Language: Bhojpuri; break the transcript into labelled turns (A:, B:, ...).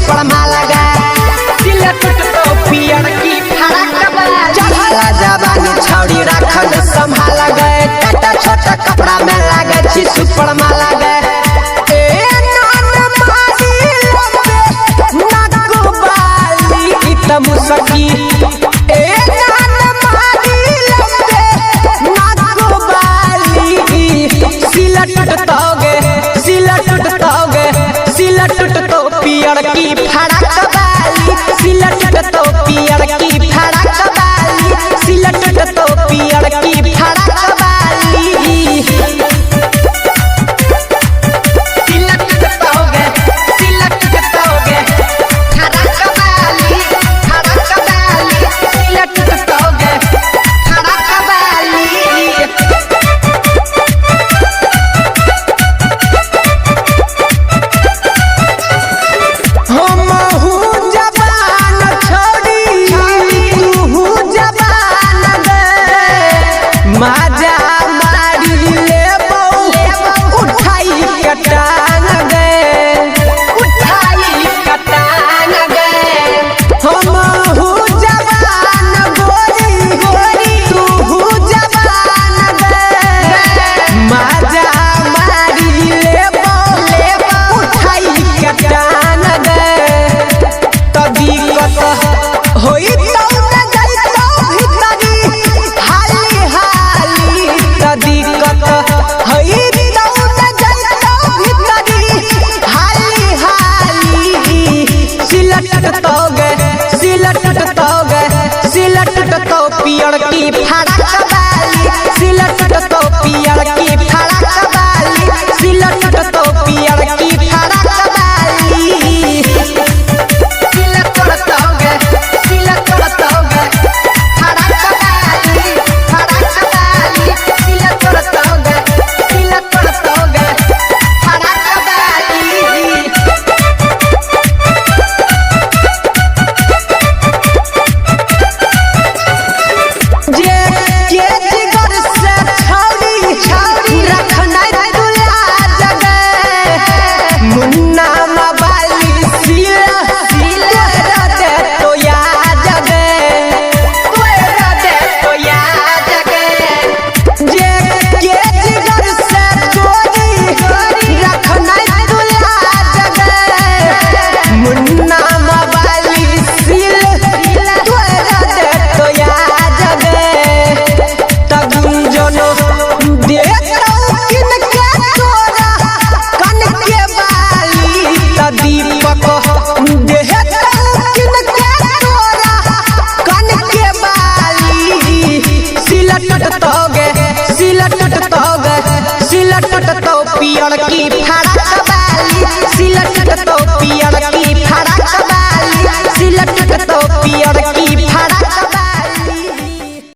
A: सुपर माला गे सिलट तो पियर की फड़क चढ़ला जवानी छौड़ी रखल संभाल गे छोटा छोटा कपड़ा में लागे छी सुपर माला गे मुसकी सिलट तो पियर की फड़क बाली सिलट तो पियर की फड़क बाली सिलट तो पियर की फड़क बाली माजा मारी ले उठाई कटान गे हम हूँ जवान गोरी तू हूँ जवान गे माजा मारी ले उठाई कटान गे तभी कत होई सिलट तो पियर की फड़क बाली सिलट तो पियर की फड़क बाली सिलट तो पियर की फड़क बाली सिलट फड़क बाली सिलट फड़क बाली सिलट तो पियर की फड़क